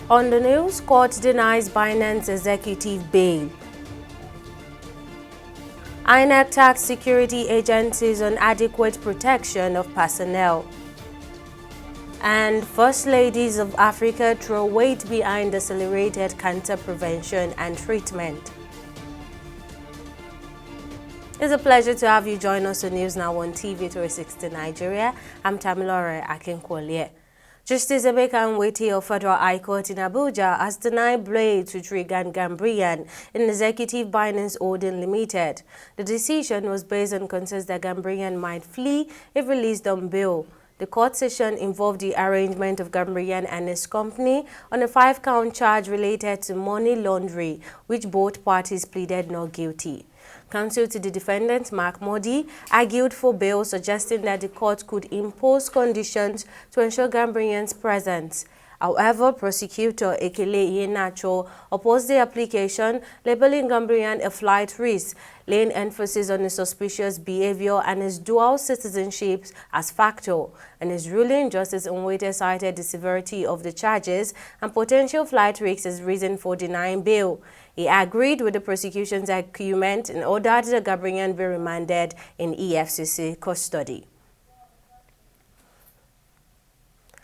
On the news, court denies Binance executive bail. INEC tax security agencies on adequate protection of personnel. And First Ladies of Africa throw weight behind accelerated cancer prevention and treatment. It's a pleasure to have you join us on News Now on TV 360 Nigeria. I'm Tamilore Akinkwolye. Justice Emeka Nweti of Federal High Court in Abuja has denied bail to Trigan Gambrian in Executive Binance Holding Limited. The decision was based on concerns that Gambrian might flee if released on bail. The court session involved the arraignment of Gambrian and his company on a 5-count charge related to money laundering, which both parties pleaded not guilty. Counsel to the defendant, Mark Modi, argued for bail, suggesting that the court could impose conditions to ensure Gambrian's presence. However, prosecutor Ekele Iheanacho opposed the application, labeling Gambrian a flight risk, laying emphasis on his suspicious behavior and his dual citizenship as factor. In his ruling, Justice Nweti cited the severity of the charges and potential flight risks as reason for denying bail. He agreed with the prosecution's argument and ordered the Gambrian be remanded in EFCC custody.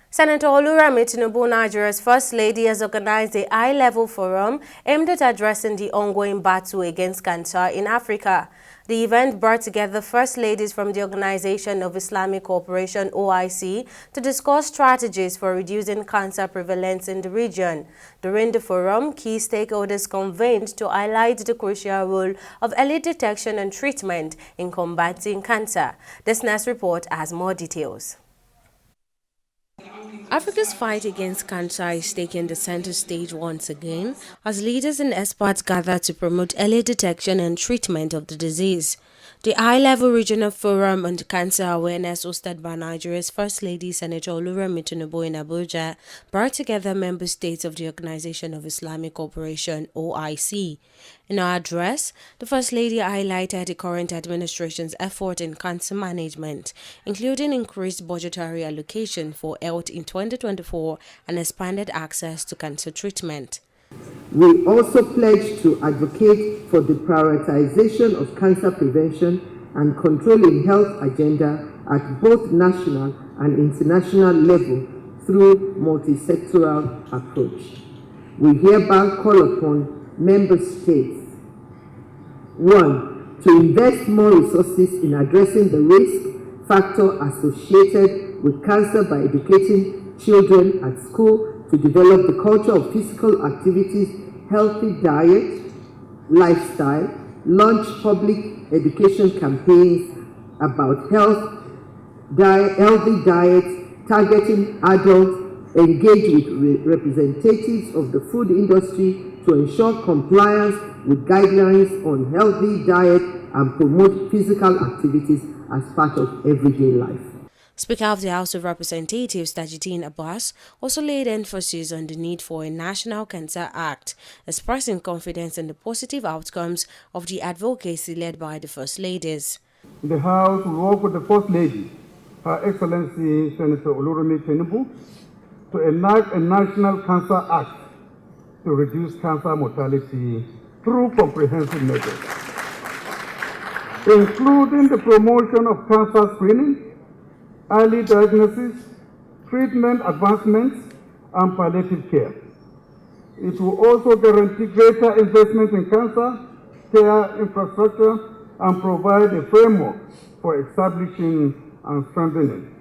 Senator Oluremi Tinubu, Nigeria's First Lady, has organized a high-level forum aimed at addressing the ongoing battle against cancer in Africa. The event brought together First Ladies from the Organization of Islamic Cooperation (OIC) to discuss strategies for reducing cancer prevalence in the region. During the forum, key stakeholders convened to highlight the crucial role of early detection and treatment in combating cancer. This next report has more details. Africa's fight against cancer is taking the center stage once again as leaders and experts gather to promote early detection and treatment of the disease. The high-level regional forum on cancer awareness hosted by Nigeria's First Lady Senator Oluremi Tinubu in Abuja brought together member states of the Organization of Islamic Cooperation (OIC). In her address, the First Lady highlighted the current administration's effort in cancer management, including increased budgetary allocation for health in 2024 and expanded access to cancer treatment. We also pledge to advocate for the prioritization of cancer prevention and control in health agenda at both national and international level through multi-sectoral approach. We hereby call upon member states, 1. To invest more resources in addressing the risk factor associated with cancer by educating children at school to develop the culture of physical activities, healthy diet, lifestyle, launch public education campaigns about healthy diets, targeting adults, engage with representatives of the food industry to ensure compliance with guidelines on healthy diet and promote physical activities as part of everyday life. Speaker of the House of Representatives, Tajuddin Abbas, also laid emphasis on the need for a National Cancer Act, expressing confidence in the positive outcomes of the advocacy led by the First Ladies. The House will work with the First Lady, Her Excellency Senator Oluremi Tinubu, to enact a National Cancer Act to reduce cancer mortality through comprehensive measures, including the promotion of cancer screening, early diagnosis, treatment advancements, and palliative care. It will also guarantee greater investment in cancer care infrastructure and provide a framework for establishing and strengthening.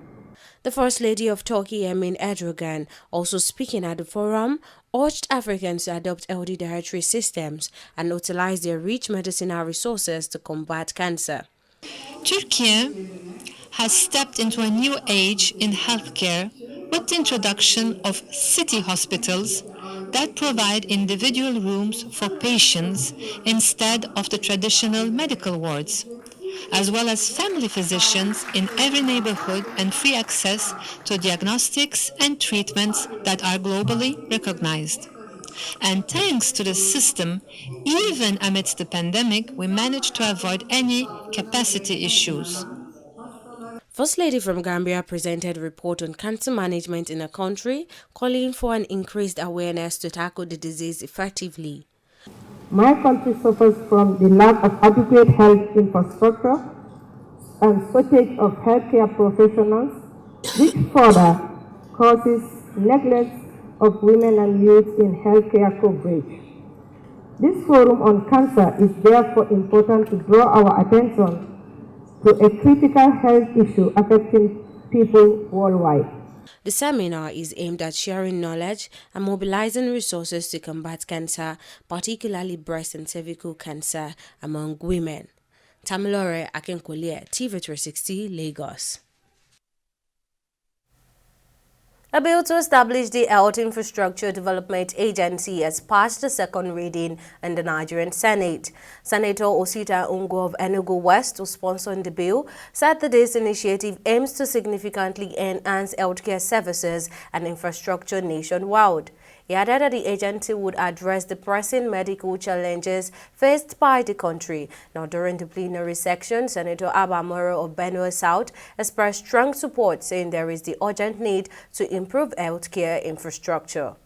The First Lady of Turkey, Emin Erdogan, also speaking at the forum, urged Africans to adopt healthy dietary systems and utilize their rich medicinal resources to combat cancer. Turkey has stepped into a new age in healthcare with the introduction of city hospitals that provide individual rooms for patients instead of the traditional medical wards, as well as family physicians in every neighborhood and free access to diagnostics and treatments that are globally recognized. And thanks to the system, even amidst the pandemic, we managed to avoid any capacity issues. First Lady from Gambia presented a report on cancer management in the country, calling for an increased awareness to tackle the disease effectively. My country suffers from the lack of adequate health infrastructure and shortage of healthcare professionals, which further causes neglect of women and youth in healthcare coverage. This forum on cancer is therefore important to draw our attention to a critical health issue affecting people worldwide. The seminar is aimed at sharing knowledge and mobilizing resources to combat cancer, particularly breast and cervical cancer among women. Tamilore Akinkwole, TV360, Lagos. A bill to establish the Health Infrastructure Development Agency has passed the second reading in the Nigerian Senate. Senator Osita Ungo of Enugu West, who sponsored the bill, said that this initiative aims to significantly enhance healthcare services and infrastructure nationwide. He added that the agency would address the pressing medical challenges faced by the country. Now, during the plenary section, Senator Abamoro of Benue South expressed strong support, saying there is the urgent need to improve healthcare infrastructure.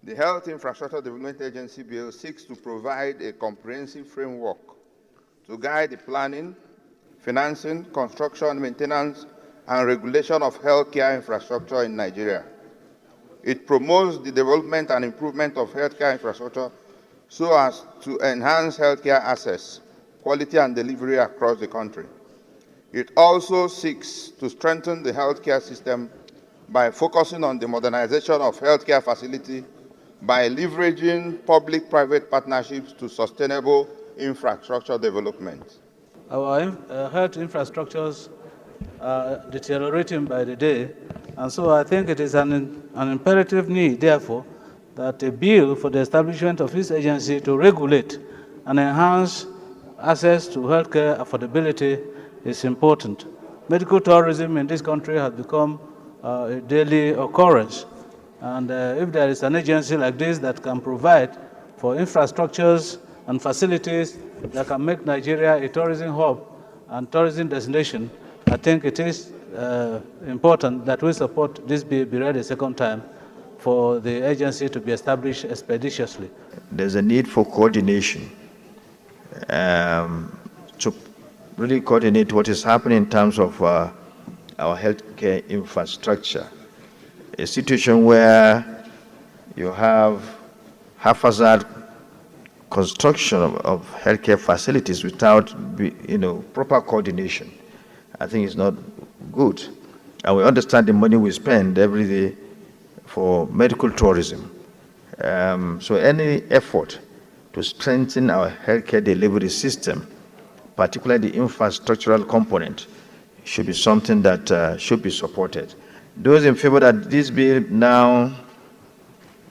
The Health Infrastructure Development Agency Bill seeks to provide a comprehensive framework to guide the planning, financing, construction, maintenance, and regulation of healthcare infrastructure in Nigeria. It promotes the development and improvement of healthcare infrastructure so as to enhance healthcare access, quality, and delivery across the country. It also seeks to strengthen the healthcare system by focusing on the modernization of healthcare facilities by leveraging public-private partnerships to sustainable infrastructure development. Our health infrastructures are deteriorating by the day, and so I think it is an imperative need, therefore, that a bill for the establishment of this agency to regulate and enhance access to healthcare affordability is important. Medical tourism in this country has become a daily occurrence, and if there is an agency like this that can provide for infrastructures and facilities that can make Nigeria a tourism hub and tourism destination, I think it is important that we support this bill be read a second time for the agency to be established expeditiously. There's a need for coordination to really coordinate what is happening in terms of our healthcare infrastructure. A situation where you have haphazard construction of healthcare facilities without proper coordination, I think it's not good. And we understand the money we spend every day for medical tourism. So any effort to strengthen our healthcare delivery system, particularly the infrastructural component, should be something that should be supported. Those in favor that this bill now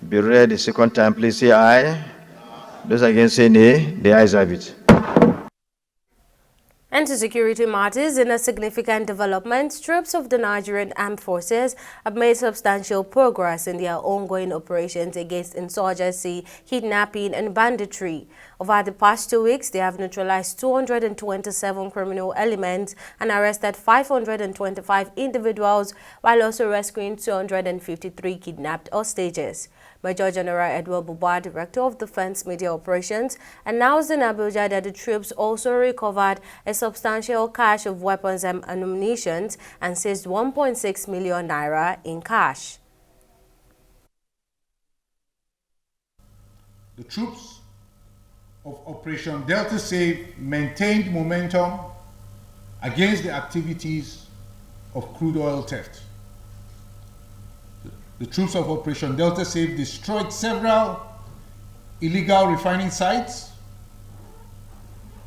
be read a second time, please say aye. Those against say nay. The ayes have it. And to security matters, in a significant development, troops of the Nigerian Armed Forces have made substantial progress in their ongoing operations against insurgency, kidnapping, and banditry. Over the past 2 weeks, they have neutralized 227 criminal elements and arrested 525 individuals, while also rescuing 253 kidnapped hostages. Major General Edward Buba, Director of Defense Media Operations, announced in Abuja that the troops also recovered a substantial cache of weapons and ammunition and seized 1.6 million naira in cash. The troops of Operation Delta Save maintained momentum against the activities of crude oil theft. The troops of Operation Delta Save destroyed several illegal refining sites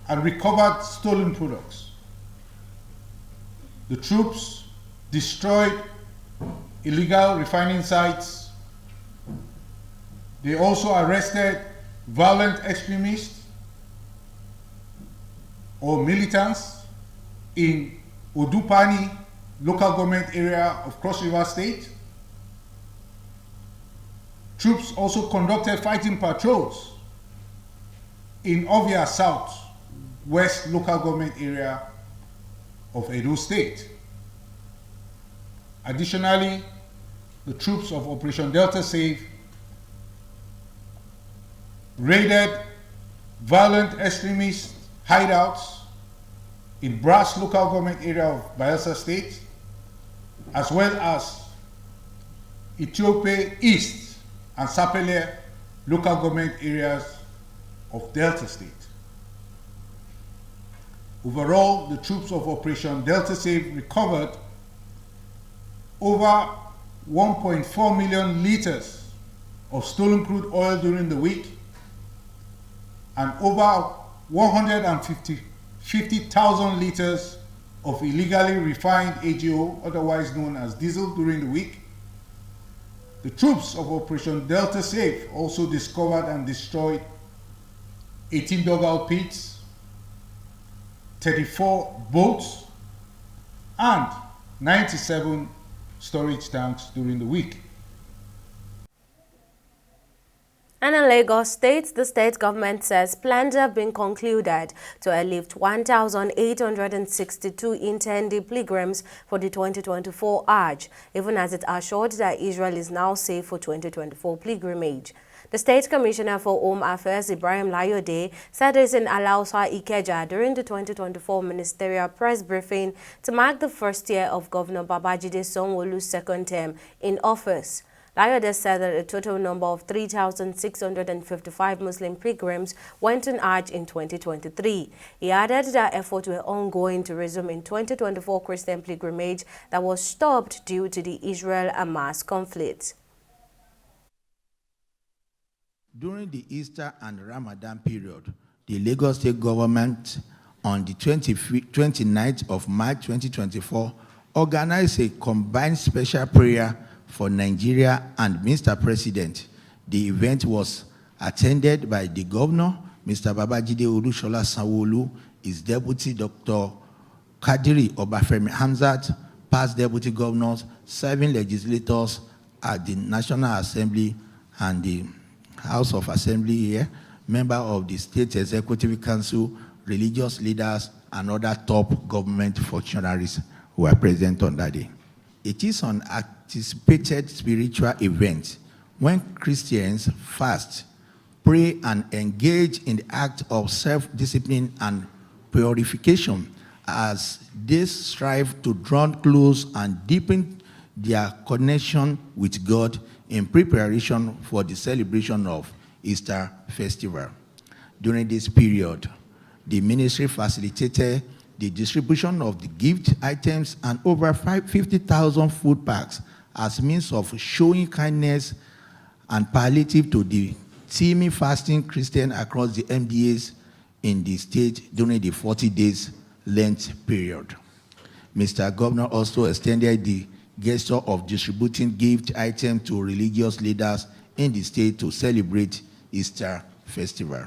and recovered stolen products. The troops destroyed illegal refining sites. They also arrested violent extremists or militants in Odupani local government area of Cross River State. Troops also conducted fighting patrols in Ovia South West local government area of Edo State. Additionally, the troops of Operation Delta Safe raided violent extremist hideouts in Brass local government area of Bayelsa State, as well as Ethiopia East and Sapele local government areas of Delta State. Overall, the troops of Operation Delta Safe recovered over 1.4 million liters of stolen crude oil during the week and over 150,000 liters of illegally refined AGO, otherwise known as diesel, during the week. The troops of Operation Delta Safe also discovered and destroyed 18 dugout pits, 34 boats, and 97 storage tanks during the week. And in Lagos State, the state government says plans have been concluded to airlift 1,862 intended pilgrims for the 2024 Hajj, even as it assured that Israel is now safe for 2024 pilgrimage. The State Commissioner for Home Affairs, Ibrahim Layode, said this in Alausa, Ikeja during the 2024 ministerial press briefing to mark the first year of Governor Babajide Sanwo-Olu's second term in office. Layode said that a total number of 3,655 Muslim pilgrims went on Hajj in 2023. He added that efforts were ongoing to resume in 2024 Christian pilgrimage that was stopped due to the Israel-Hamas conflict. During the Easter and Ramadan period, the Lagos State government on the 29th of March 2024 organized a combined special prayer for Nigeria and Mr. President. The event was attended by the governor, Mr. Babajide Olusola Sanwo-Olu, his deputy, Dr. Kadiri Obafemi Hamzat, past deputy governors, 7 legislators at the National Assembly and the House of Assembly here, member of the State Executive Council, religious leaders, and other top government functionaries who were present on that day. It is an anticipated spiritual event when Christians fast, pray, and engage in the act of self-discipline and purification as they strive to draw close and deepen their connection with God in preparation for the celebration of Easter festival. During this period, the ministry facilitated the distribution of the gift items and over 50,000 food packs as means of showing kindness and palliative to the teeming fasting Christians across the MDAs in the state during the 40 days Lent period. Mr. Governor also extended the gesture of distributing gift items to religious leaders in the state to celebrate Easter festival.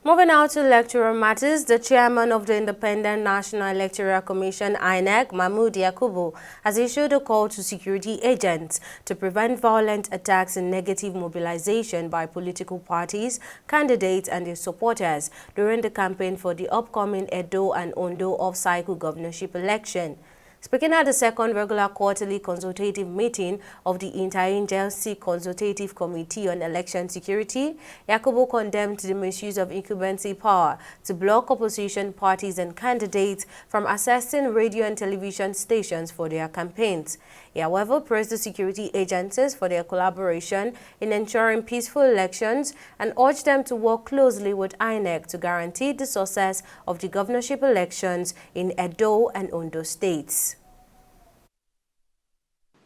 Moving out to electoral matters, the chairman of the Independent National Electoral Commission, INEC, Mahmood Yakubu, has issued a call to security agents to prevent violent attacks and negative mobilization by political parties, candidates, and their supporters during the campaign for the upcoming Edo and Ondo off-cycle governorship election. Speaking at the second regular quarterly consultative meeting of the Interagency Consultative Committee on Election Security, Yakubu condemned the misuse of incumbency power to block opposition parties and candidates from accessing radio and television stations for their campaigns. He, however, praised the security agencies for their collaboration in ensuring peaceful elections and urged them to work closely with INEC to guarantee the success of the governorship elections in Edo and Ondo states.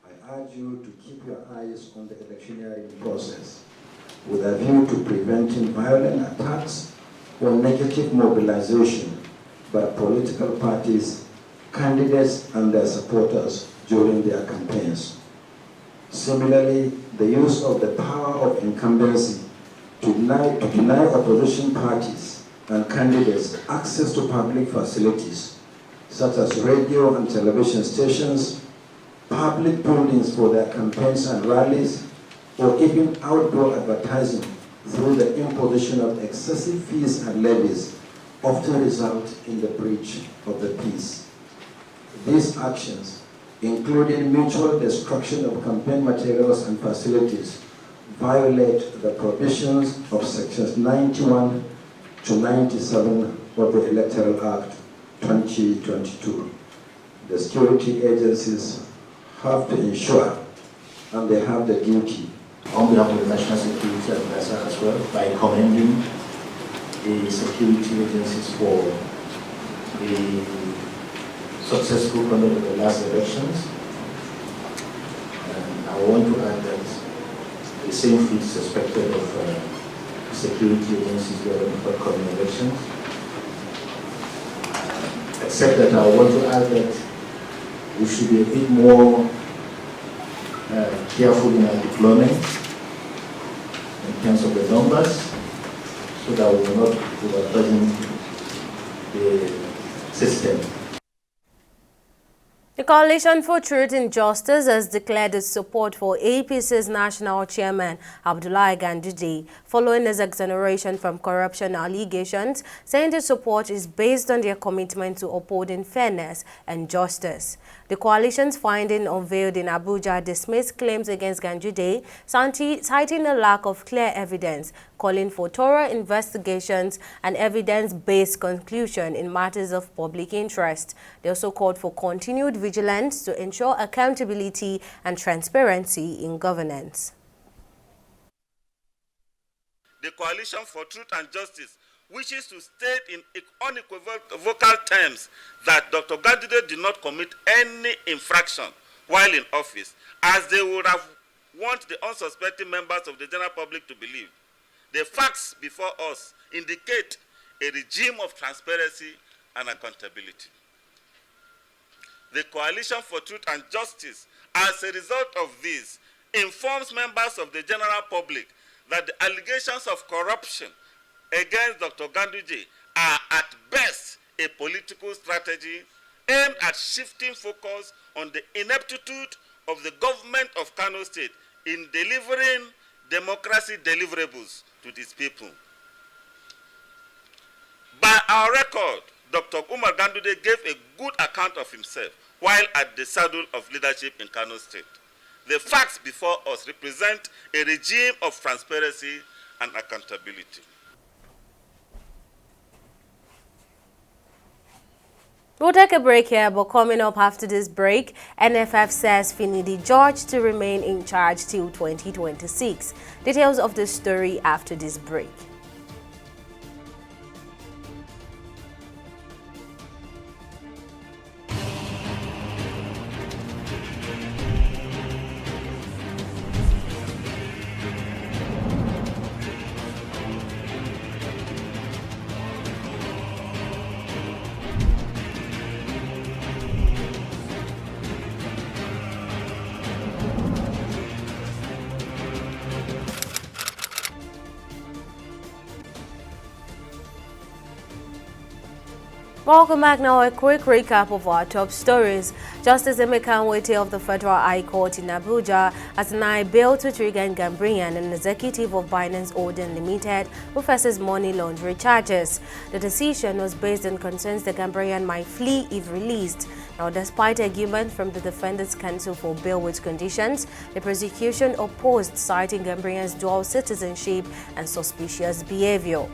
I urge you to keep your eyes on the electioneering process with a view to preventing violent attacks or negative mobilization by political parties, candidates, and their supporters during their campaigns. Similarly, the use of the power of incumbency to deny opposition parties and candidates access to public facilities such as radio and television stations, public buildings for their campaigns and rallies, or even outdoor advertising through the imposition of excessive fees and levies often result in the breach of the peace. These actions, including mutual destruction of campaign materials and facilities, violate the provisions of sections 91 to 97 of the Electoral Act 2022. The security agencies have to ensure, and they have the duty, on behalf of the National Security Advisor as well, by commending the security agencies for the successful conduct of the last elections. And I want to add that the same feat is expected of security agencies during the upcoming elections. Except that I want to add that we should be a bit more careful in our deployment in terms of the numbers, so that we will not overburden the system. The Coalition for Truth and Justice has declared its support for APC's national chairman, Abdullahi Ganduje, following his exoneration from corruption allegations, saying the support is based on their commitment to upholding fairness and justice. The coalition's finding unveiled in Abuja dismissed claims against Ganduje, citing a lack of clear evidence, calling for thorough investigations and evidence-based conclusion in matters of public interest. They also called for continued vigilance to ensure accountability and transparency in governance. The Coalition for Truth and Justice wishes to state in unequivocal terms that Dr. Ganduje did not commit any infraction while in office, as they would have want the unsuspecting members of the general public to believe. The facts before us indicate a regime of transparency and accountability. The Coalition for Truth and Justice, as a result of this, informs members of the general public that the allegations of corruption against Dr. Ganduje are at best a political strategy aimed at shifting focus on the ineptitude of the government of Kano State in delivering democracy deliverables to these people. By our record, Dr. Umar Ganduje gave a good account of himself while at the saddle of leadership in Kano State. The facts before us represent a regime of transparency and accountability. We'll take a break here, but coming up after this break, NFF says Finidi George to remain in charge till 2026. Details of the story after this break. Welcome back. Now, a quick recap of our top stories. Justice Emeka Nwite of the Federal High Court in Abuja has denied bail to Trigan Gambrian, an executive of Binance Holding Limited, who faces money laundering charges. The decision was based on concerns the Gambrian might flee if released. Now, despite argument from the defendants' counsel for bail with conditions, the prosecution opposed, citing Gambrian's dual citizenship and suspicious behavior.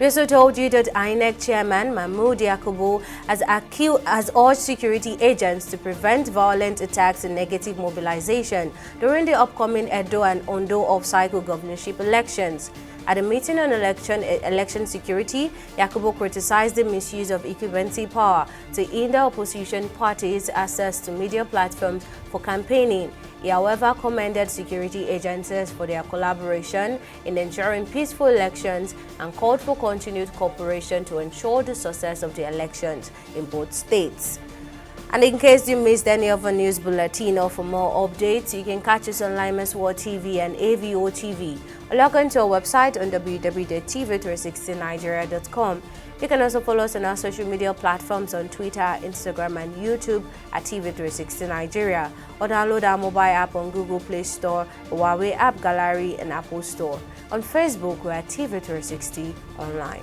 We also told you that INEC Chairman Mahmoud Yakubu has urged security agents to prevent violent attacks and negative mobilization during the upcoming Edo and Ondo off-cycle governorship elections. At a meeting on election security, Yakubu criticized the misuse of equivalency power to hinder opposition parties' access to media platforms for campaigning. He, however, commended security agencies for their collaboration in ensuring peaceful elections and called for continued cooperation to ensure the success of the elections in both states. And in case you missed any of our news bulletin or for more updates, you can catch us on Limas World TV and AVO TV. Or log on to our website on www.tv360nigeria.com. You can also follow us on our social media platforms on Twitter, Instagram, and YouTube at TV360 Nigeria. Or download our mobile app on Google Play Store, Huawei App Gallery, and Apple Store. On Facebook, we're at TV360 Online.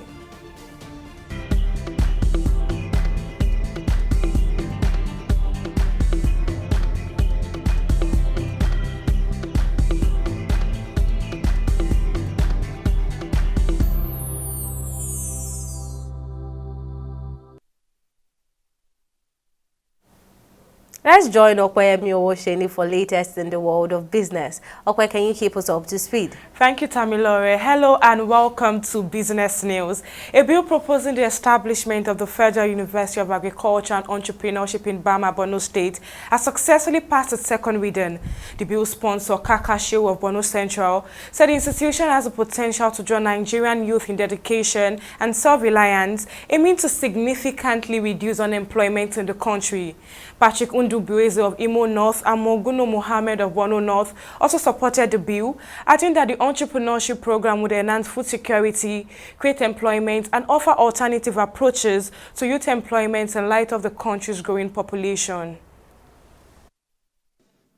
Let's join Okweyemi Owosheni for latest in the world of business. Okwe, can you keep us up to speed? Thank you, Tamilore. Hello and welcome to Business News. A bill proposing the establishment of the Federal University of Agriculture and Entrepreneurship in Bama, Borno State has successfully passed its second reading. The bill sponsor, Kaka Shehu of Borno Central, said the institution has the potential to draw Nigerian youth in dedication and self-reliance, aiming to significantly reduce unemployment in the country. Patrick Undubueze of Imo North and Moguno Mohammed of Borno North also supported the bill, adding that the entrepreneurship program would enhance food security, create employment, and offer alternative approaches to youth employment in light of the country's growing population.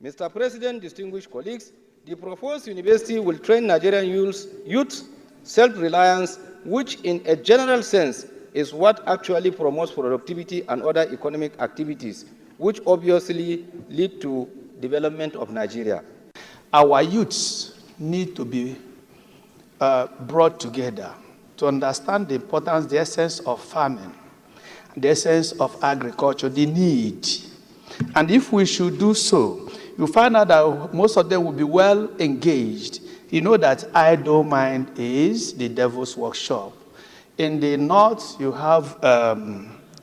Mr. President, distinguished colleagues, the proposed university will train Nigerian youth self-reliance, which in a general sense is what actually promotes productivity and other economic activities, which obviously lead to development of Nigeria. Our youths need to be brought together to understand the importance, the essence of farming, the essence of agriculture, the need. And if we should do so, you find out that most of them will be well engaged. You know that idle mind is the devil's workshop. In the north, you have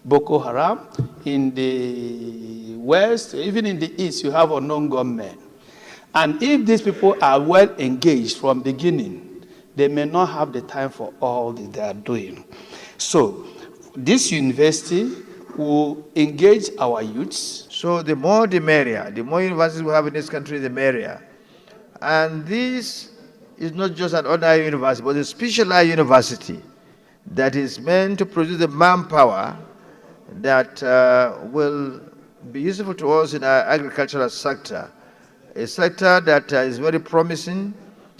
Boko Haram. In the west, even in the east, you have unknown gunmen. And if these people are well engaged from beginning, they may not have the time for all that they are doing. So this university will engage our youths. So the more the merrier. The more universities we have in this country, the merrier. And this is not just an ordinary university, but a specialized university that is meant to produce the manpower that will be useful to us in our agricultural sector, a sector that is very promising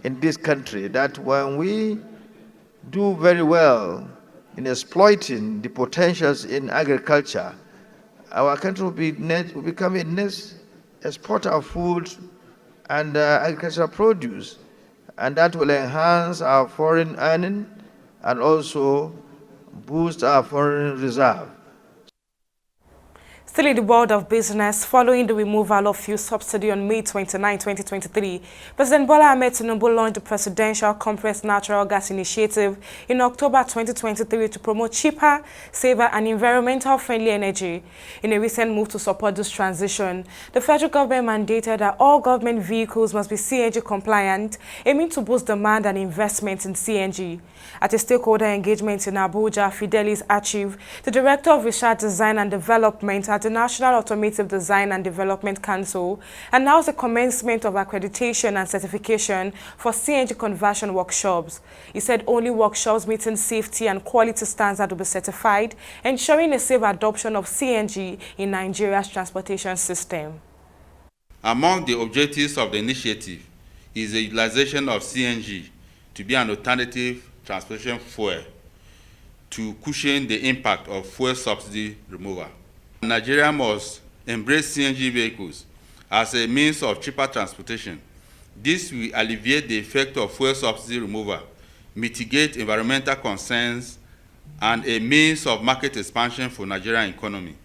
in this country, that when we do very well in exploiting the potentials in agriculture, our country will become a net exporter of food and agricultural produce, and that will enhance our foreign earning and also boost our foreign reserve. Still in the world of business, following the removal of fuel subsidy on May 29, 2023, President Bola Ahmed Tinubu launched the Presidential Compressed Natural Gas Initiative in October 2023 to promote cheaper, safer, and environmental-friendly energy. In a recent move to support this transition, the federal government mandated that all government vehicles must be CNG compliant, aiming to boost demand and investment in CNG. At a stakeholder engagement in Abuja, Fidelis Achieve, the Director of Research, Design and Development at the National Automotive Design and Development Council, announced the commencement of accreditation and certification for CNG conversion workshops. He said only workshops meeting safety and quality standards will be certified, ensuring a safe adoption of CNG in Nigeria's transportation system. Among the objectives of the initiative is the utilization of CNG to be an alternative transportation fuel to cushion the impact of fuel subsidy removal. Nigeria must embrace CNG vehicles as a means of cheaper transportation. This will alleviate the effect of fuel subsidy removal, mitigate environmental concerns, and a means of market expansion for Nigerian economy.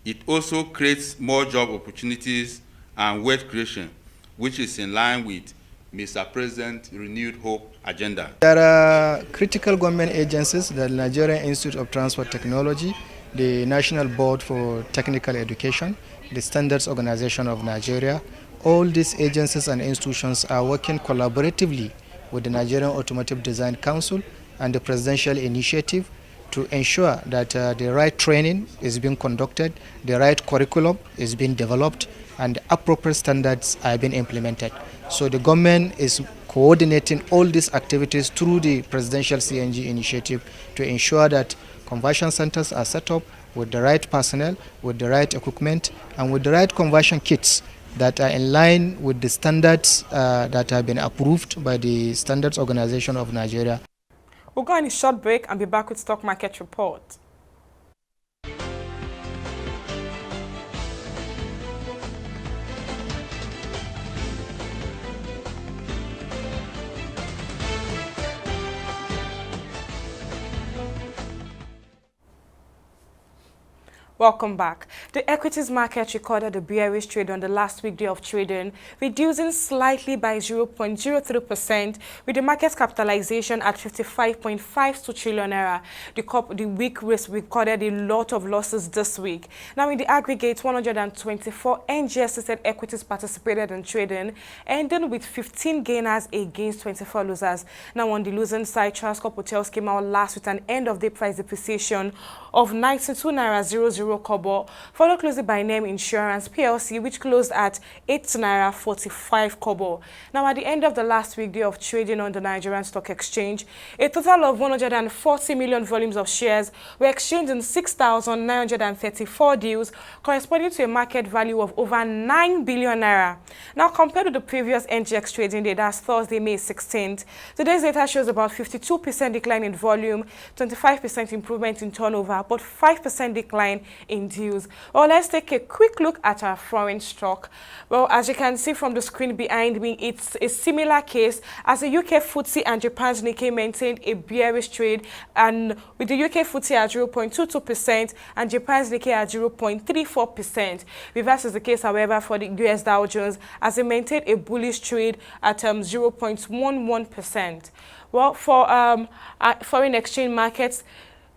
It also creates more job opportunities and wealth creation, which is in line with Mr. President's renewed hope agenda. There are critical government agencies, the Nigerian Institute of Transport Technology, the National Board for Technical Education, the Standards Organization of Nigeria. All these agencies and institutions are working collaboratively with the Nigerian Automotive Design Council and the Presidential Initiative to ensure that the right training is being conducted, the right curriculum is being developed, and appropriate standards are being implemented. So the government is coordinating all these activities through the Presidential CNG Initiative to ensure that conversion centers are set up with the right personnel, with the right equipment, and with the right conversion kits that are in line with the standards that have been approved by the Standards Organization of Nigeria. We'll go on a short break and be back with Stock Market Report. Welcome back. The equities market recorded a bearish trade on the last weekday of trading, reducing slightly by 0.03%, with the market capitalization at 55.52 trillion naira. The week risk recorded a lot of losses this week. Now, in the aggregate, 124 NGX-listed equities participated in trading, ending with 15 gainers against 24 losers. Now, on the losing side, Transcorp Hotels came out last with an end-of-day price depreciation of 92 naira 00 kobo, followed closely by Name Insurance PLC, which closed at 8 naira 45 kobo. Now, at the end of the last weekday of trading on the Nigerian Stock Exchange, a total of 140 million volumes of shares were exchanged in 6,934 deals, corresponding to a market value of over 9 billion naira. Now, compared to the previous NGX trading day, that's Thursday, May 16th, today's data shows about 52% decline in volume, 25% improvement in turnover, but 5% decline in deals. Well, let's take a quick look at our foreign stock. Well, as you can see from the screen behind me, it's a similar case as the UK FTSE and Japan's Nikkei maintained a bearish trade, and with the UK FTSE at 0.22% and Japan's Nikkei at 0.34%. Reverse is the case, however, for the US Dow Jones, as it maintained a bullish trade at 0.11%. Well, for foreign exchange markets,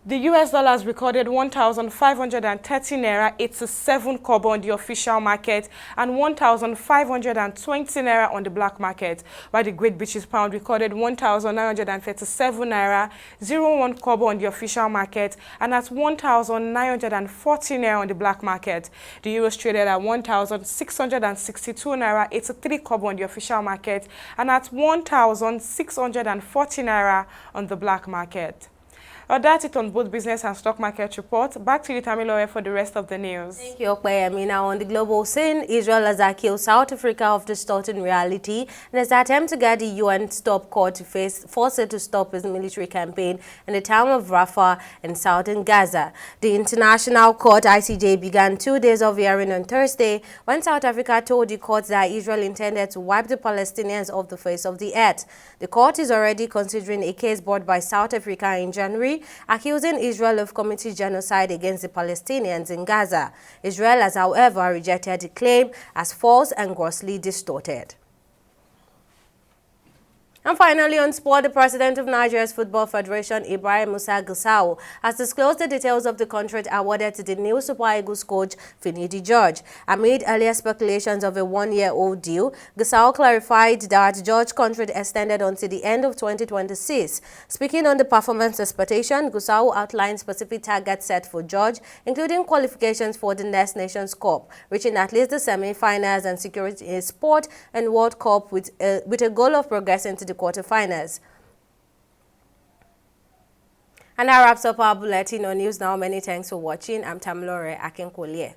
the US dollar has recorded 1,530 naira 87 kobo on the official market and 1,520 naira on the black market, while the Great British pound recorded 1,937 naira 01 kobo on the official market and at 1,940 naira on the black market. The euro traded at 1,662 naira 83 kobo on the official market and at 1,640 naira on the black market. Well, that's it on both business and stock market reports. Back to you, Tamilore, for the rest of the news. Thank you, Okpeyemi. Now, on the global scene, Israel has accused South Africa of distorting reality in its attempt to get the UN stop court to force it to stop its military campaign in the town of Rafah in southern Gaza. The International Court, ICJ, began 2 days of hearing on Thursday when South Africa told the court that Israel intended to wipe the Palestinians off the face of the earth. The court is already considering a case brought by South Africa in January, accusing Israel of committing genocide against the Palestinians in Gaza. Israel has, however, rejected the claim as false and grossly distorted. And finally, on sport, the president of Nigeria's Football Federation, Ibrahim Musa Gusau, has disclosed the details of the contract awarded to the new Super Eagles coach, Finidi George. Amid earlier speculations of a one-year-old deal, Gusau clarified that George's contract extended until the end of 2026. Speaking on the performance expectation, Gusau outlined specific targets set for George, including qualifications for the Next Nations Cup, reaching at least the semi-finals and securing a spot and World Cup with a goal of progressing to the quarterfinals. And that wraps up our bulletin on News Now. Many thanks for watching. I'm Tamilore Akinkwolye.